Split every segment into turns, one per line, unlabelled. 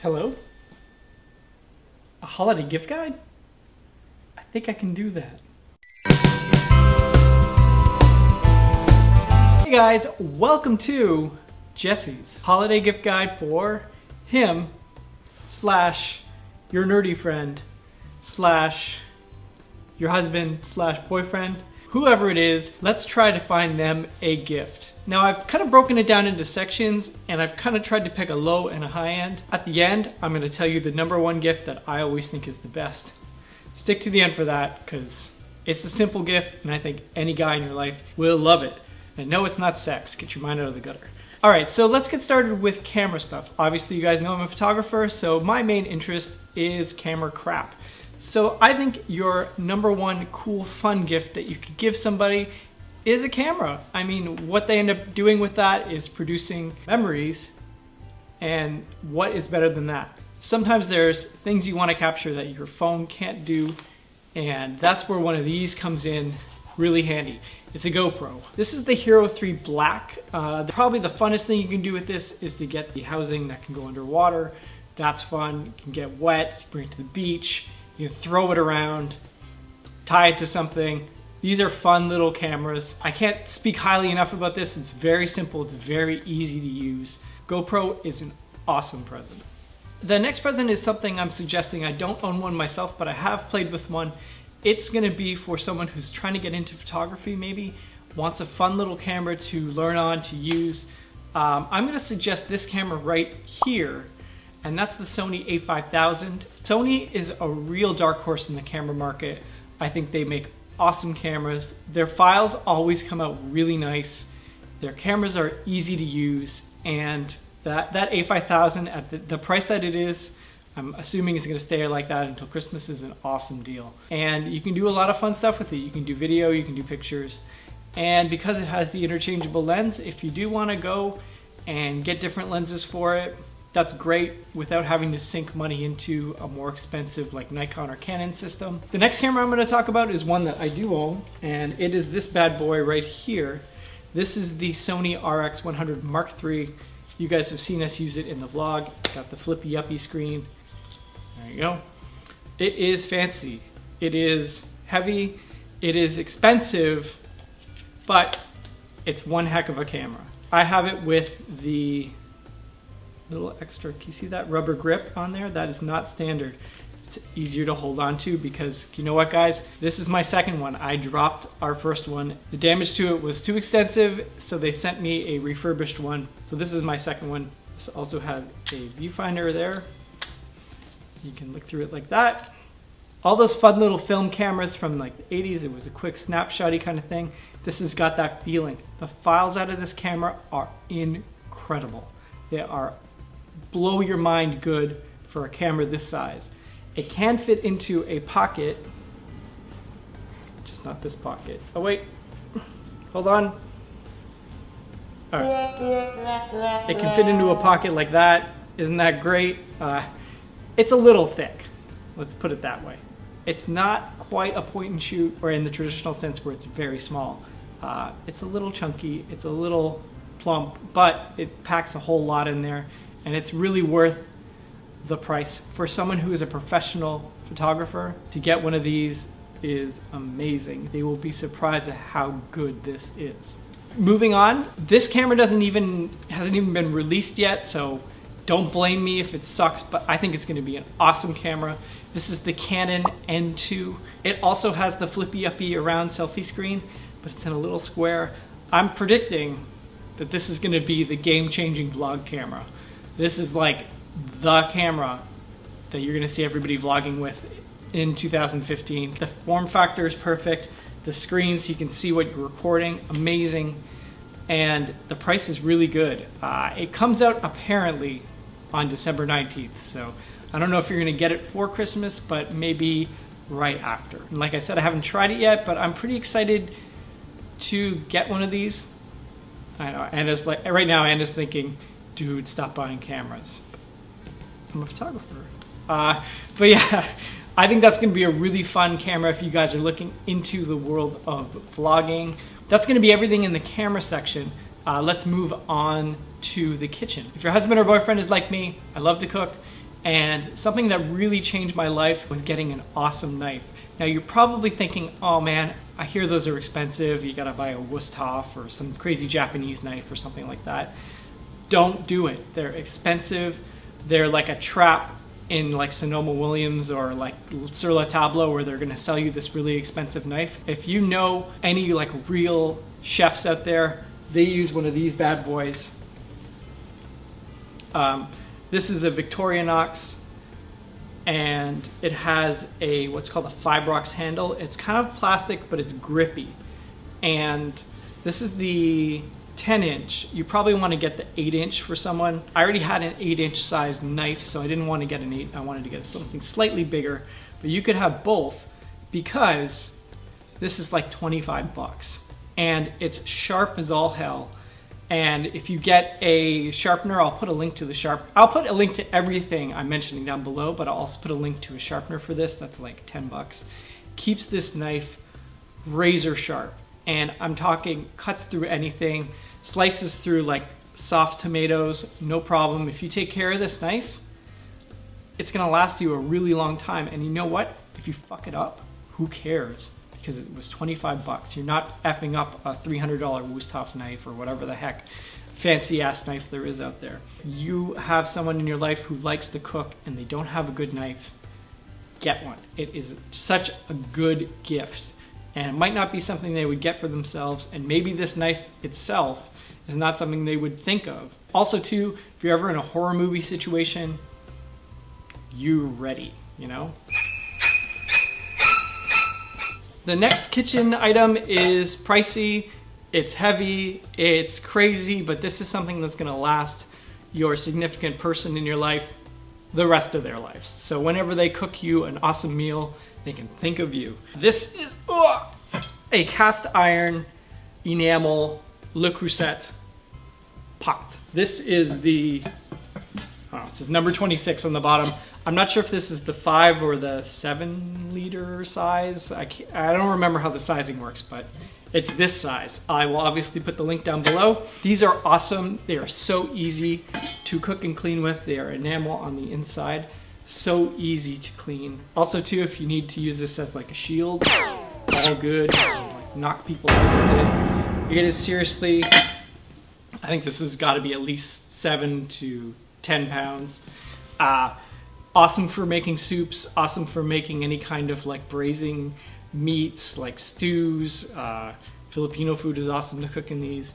Hello? A holiday gift guide? I think I can do that. Hey guys, welcome to Jesse's holiday gift guide for him / your nerdy friend / your husband / boyfriend, whoever it is. Let's try to find them a gift. Now I've kind of broken it down into sections and I've kind of tried to pick a low and a high end. At the end, I'm going to tell you the #1 gift that I always think is the best. Stick to the end for that because it's a simple gift and I think any guy in your life will love it. And no, it's not sex. Get your mind out of the gutter. Alright, so let's get started with camera stuff. Obviously you guys know I'm a photographer, so my main interest is camera crap. So I think your #1 cool fun gift that you could give somebody is a camera. I mean, what they end up doing with that is producing memories, and what is better than that? Sometimes there's things you want to capture that your phone can't do, and that's where one of these comes in really handy. It's a GoPro. This is the Hero 3 Black. Probably the funnest thing you can do with this is to get the housing that can go underwater. That's fun. You can get wet, bring it to the beach, you can throw it around, tie it to something. These are fun little cameras. I can't speak highly enough about this. It's very simple, it's very easy to use. GoPro is an awesome present. The next present is something I'm suggesting. I don't own one myself, but I have played with one. It's gonna be for someone who's trying to get into photography maybe, wants a fun little camera to learn on, to use. I'm gonna suggest this camera right here, and that's the Sony a5000. Sony is a real dark horse in the camera market. I think they make awesome cameras. Their files always come out really nice. Their cameras are easy to use, and that a5000 at the price that it is, I'm assuming it's gonna stay like that until Christmas, is an awesome deal. And you can do a lot of fun stuff with it. You can do video, you can do pictures. And because it has the interchangeable lens, if you do wanna go and get different lenses for it, that's great without having to sink money into a more expensive like Nikon or Canon system. The next camera I'm going to talk about is one that I do own, and it is this bad boy right here. This is the Sony RX100 Mark III. You guys have seen us use it in the vlog. Got the flippy uppy screen. There you go. It is fancy. It is heavy. It is expensive, but it's one heck of a camera. I have it with the little extra, can you see that rubber grip on there? That is not standard. It's easier to hold on to because, you know what guys? This is my second one. I dropped our first one. The damage to it was too extensive, so they sent me a refurbished one. So this is my second one. This also has a viewfinder there. You can look through it like that. All those fun little film cameras from like the 80s, it was a quick snapshotty kind of thing. This has got that feeling. The files out of this camera are incredible. They are blow your mind good for a camera this size. It can fit into a pocket, just not this pocket. Oh wait, hold on. All right. It can fit into a pocket like that. Isn't that great? It's a little thick, let's put it that way. It's not quite a point and shoot, or in the traditional sense where it's very small. It's a little chunky, it's a little plump, but it packs a whole lot in there. And it's really worth the price. For someone who is a professional photographer, to get one of these is amazing. They will be surprised at how good this is. Moving on, this camera hasn't even been released yet, so don't blame me if it sucks, but I think it's gonna be an awesome camera. This is the Canon N2. It also has the flippy uppy around selfie screen, but it's in a little square. I'm predicting that this is gonna be the game-changing vlog camera. This is like the camera that you're gonna see everybody vlogging with in 2015. The form factor is perfect. The screen so you can see what you're recording, amazing. And the price is really good. It comes out apparently on December 19th. So I don't know if you're gonna get it for Christmas, but maybe right after. And like I said, I haven't tried it yet, but I'm pretty excited to get one of these. I know, Anna's like, right now Anna's thinking, dude, stop buying cameras. I'm a photographer. But yeah, I think that's gonna be a really fun camera if you guys are looking into the world of vlogging. That's gonna be everything in the camera section. Let's move on to the kitchen. If your husband or boyfriend is like me, I love to cook, And something that really changed my life was getting an awesome knife. Now you're probably thinking, oh man, I hear those are expensive. You gotta buy a Wusthof or some crazy Japanese knife or something like that. Don't do it. They're expensive. They're like a trap in like Sonoma Williams or like Sur La Table, where they're gonna sell you this really expensive knife. If you know any like real chefs out there, they use one of these bad boys. This is a Victorinox, and it has a what's called a Fibrox handle. It's kind of plastic, but it's grippy. And this is the 10-inch. You probably want to get the 8-inch for someone. I already had an 8-inch size knife, so I didn't want to get an 8. I wanted to get something slightly bigger. But you could have both, because this is like 25 bucks. And it's sharp as all hell. And if you get a sharpener, I'll put a link to the I'll put a link to everything I'm mentioning down below, but I'll also put a link to a sharpener for this. That's like 10 bucks. Keeps this knife razor sharp. And I'm talking cuts through anything, slices through like soft tomatoes, no problem. If you take care of this knife, it's gonna last you a really long time. And you know what? If you fuck it up, who cares? Because it was 25 bucks. You're not effing up a $300 Wusthof knife or whatever the heck fancy ass knife there is out there. You have someone in your life who likes to cook and they don't have a good knife, get one. It is such a good gift, and it might not be something they would get for themselves, and maybe this knife itself is not something they would think of. Also too, if you're ever in a horror movie situation, you're ready, you know? The next kitchen item is pricey, it's heavy, it's crazy, but this is something that's gonna last your significant person in your life the rest of their lives. So whenever they cook you an awesome meal, they can think of you. This is a cast iron enamel Le Creuset pot. This is the, it says number 26 on the bottom. I'm not sure if this is the 5 or the 7 liter size. I don't remember how the sizing works, but it's this size. I will obviously put the link down below. These are awesome. They are so easy to cook and clean with. They are enamel on the inside. So easy to clean. Also too, if you need to use this as like a shield, all good. Like knock people out with it. It is seriously, I think this has got to be at least 7 to 10 pounds. Awesome for making soups, awesome for making any kind of like braising meats, like stews. Filipino food is awesome to cook in these.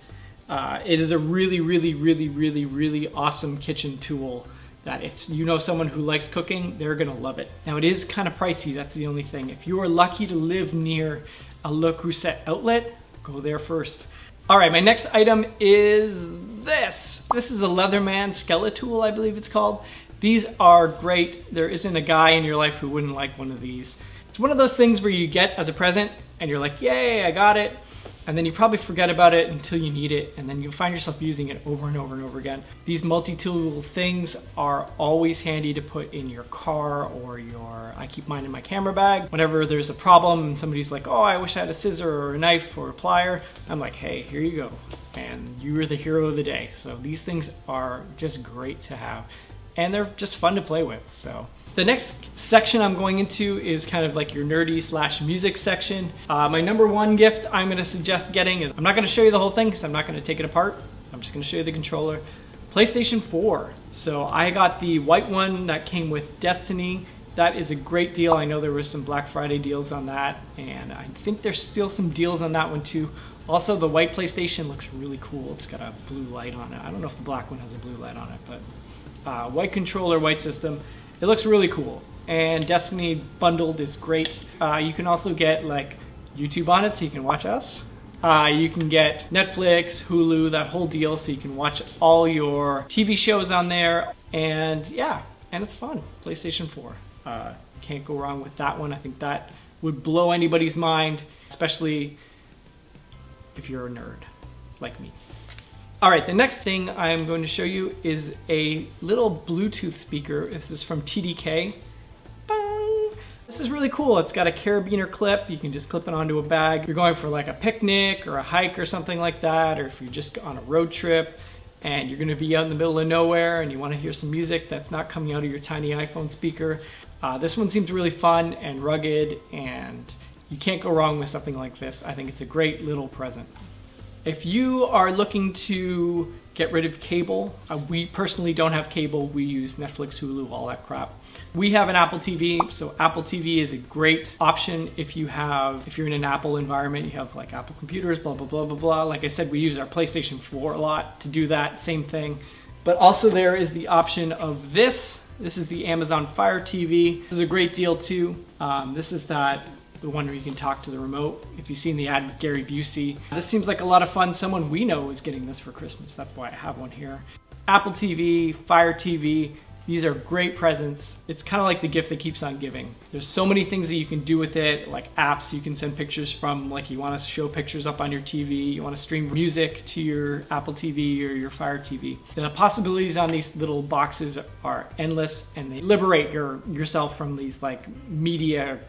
It is a really, really, really, really, really awesome kitchen tool that if you know someone who likes cooking, they're gonna love it. Now it is kind of pricey, that's the only thing. If you are lucky to live near a Le Creuset outlet, go there first. All right, my next item is this. This is a Leatherman Skeletool, I believe it's called. These are great. There isn't a guy in your life who wouldn't like one of these. It's one of those things where you get as a present and you're like, yay, I got it. And then you probably forget about it until you need it, and then you find yourself using it over and over and over again. These multi-tool things are always handy to put in your car or your, I keep mine in my camera bag. Whenever there's a problem and somebody's like, oh, I wish I had a scissor or a knife or a plier, I'm like, hey, here you go. And you're the hero of the day. So these things are just great to have. And they're just fun to play with, so. The next section I'm going into is kind of like your nerdy / music section. My number one gift I'm gonna suggest getting is, I'm not gonna show you the whole thing because I'm not gonna take it apart. So I'm just gonna show you the controller. PlayStation 4. So I got the white one that came with Destiny. That is a great deal. I know there was some Black Friday deals on that, and I think there's still some deals on that one too. Also, the white PlayStation looks really cool. It's got a blue light on it. I don't know if the black one has a blue light on it, but white controller, white system. It looks really cool, and Destiny bundled is great. You can also get like YouTube on it, so you can watch us. You can get Netflix, Hulu, that whole deal, so you can watch all your TV shows on there. And yeah, and it's fun. PlayStation 4. Can't go wrong with that one. I think that would blow anybody's mind, especially if you're a nerd like me. All right, the next thing I'm going to show you is a little Bluetooth speaker. This is from TDK. Bang! This is really cool. It's got a carabiner clip. You can just clip it onto a bag. You're going for like a picnic or a hike or something like that, or if you're just on a road trip, and you're gonna be out in the middle of nowhere and you wanna hear some music that's not coming out of your tiny iPhone speaker, this one seems really fun and rugged, and you can't go wrong with something like this. I think it's a great little present. If you are looking to get rid of cable, we personally don't have cable. We use Netflix, Hulu, all that crap. We have an Apple TV, so Apple TV is a great option if you're in an Apple environment, you have like Apple computers, blah, blah, blah, blah, blah. Like I said, we use our PlayStation 4 a lot to do that, same thing. But also there is the option of this. This is the Amazon Fire TV. This is a great deal too. This is the one where you can talk to the remote. If you've seen the ad with Gary Busey. This seems like a lot of fun. Someone we know is getting this for Christmas. That's why I have one here. Apple TV, Fire TV, these are great presents. It's kind of like the gift that keeps on giving. There's so many things that you can do with it, like apps you can send pictures from, like you want to show pictures up on your TV, you want to stream music to your Apple TV or your Fire TV. The possibilities on these little boxes are endless, and they liberate yourself from these like media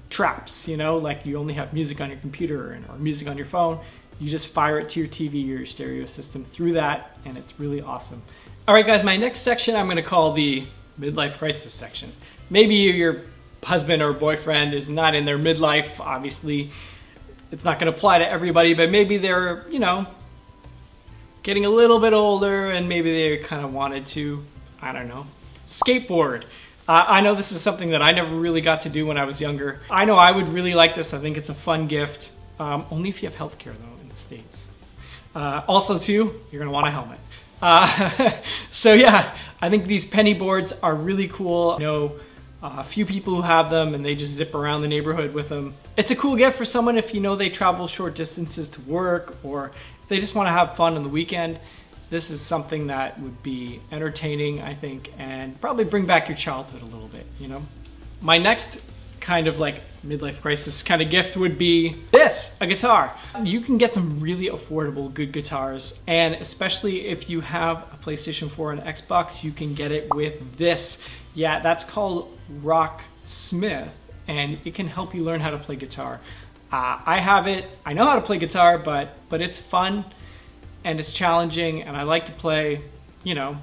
traps, you know, like you only have music on your computer or music on your phone. You just fire it to your TV or your stereo system through that, and it's really awesome. All right, guys, my next section I'm gonna call the midlife crisis section. Maybe your husband or boyfriend is not in their midlife. Obviously, it's not gonna apply to everybody, but maybe they're, you know, getting a little bit older and maybe they kind of wanted to, I don't know, skateboard. I know this is something that I never really got to do when I was younger. I know I would really like this. I think it's a fun gift, only if you have healthcare though in the States. Also too, you're gonna want a helmet. So yeah, I think these penny boards are really cool. I know a few people who have them and they just zip around the neighborhood with them. It's a cool gift for someone if you know they travel short distances to work, or if they just want to have fun on the weekend. This is something that would be entertaining, I think, and probably bring back your childhood a little bit, you know? My next kind of like midlife crisis kind of gift would be this, a guitar. You can get some really affordable good guitars, and especially if you have a PlayStation 4 and Xbox, you can get it with this. Yeah, that's called Rocksmith, and it can help you learn how to play guitar. I have it, I know how to play guitar, but it's fun and it's challenging, and I like to play, you know,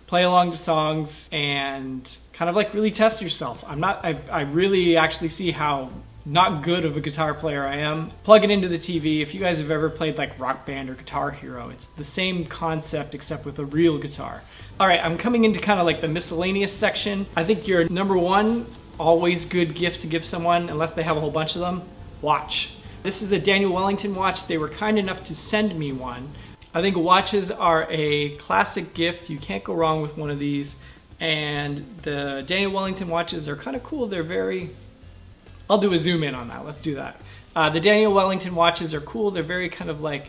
play along to songs and kind of like really test yourself. I really actually see how not good of a guitar player I am. Plug it into the TV. If you guys have ever played like Rock Band or Guitar Hero, it's the same concept except with a real guitar. All right, I'm coming into kind of like the miscellaneous section. I think your number one always good gift to give someone, unless they have a whole bunch of them, watch. This is a Daniel Wellington watch. They were kind enough to send me one. I think watches are a classic gift. You can't go wrong with one of these. And the Daniel Wellington watches are kind of cool. They're very, I'll do a zoom in on that. Let's do that. The Daniel Wellington watches are cool. They're very kind of like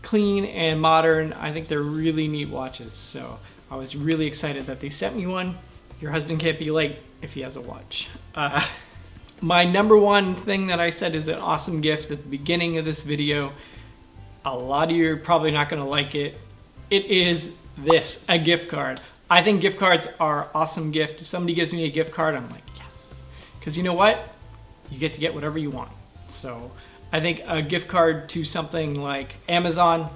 clean and modern. I think they're really neat watches. So I was really excited that they sent me one. Your husband can't be late if he has a watch. My number one thing that I said is an awesome gift at the beginning of this video. A lot of you are probably not gonna like it. It is this, a gift card. I think gift cards are an awesome gift. If somebody gives me a gift card, I'm like, yes. Because you know what? You get to get whatever you want. So I think a gift card to something like Amazon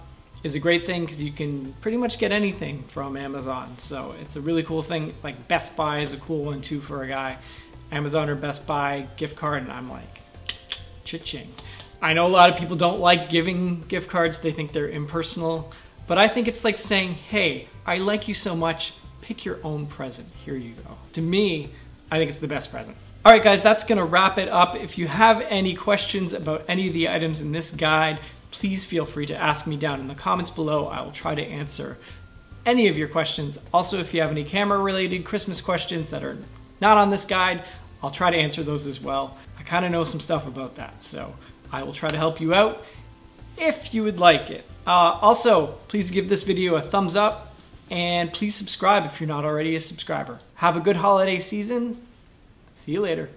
is a great thing because you can pretty much get anything from Amazon. So it's a really cool thing. Like Best Buy is a cool one too for a guy. Amazon or Best Buy gift card, and I'm like, cha-ching. I know a lot of people don't like giving gift cards. They think they're impersonal. But I think it's like saying, hey, I like you so much, pick your own present. Here you go. To me, I think it's the best present. All right, guys, that's gonna wrap it up. If you have any questions about any of the items in this guide, please feel free to ask me down in the comments below. I will try to answer any of your questions. Also, if you have any camera-related Christmas questions that are not on this guide, I'll try to answer those as well. I kind of know some stuff about that, so I will try to help you out if you would like it. Also, please give this video a thumbs up, and please subscribe if you're not already a subscriber. Have a good holiday season. See you later.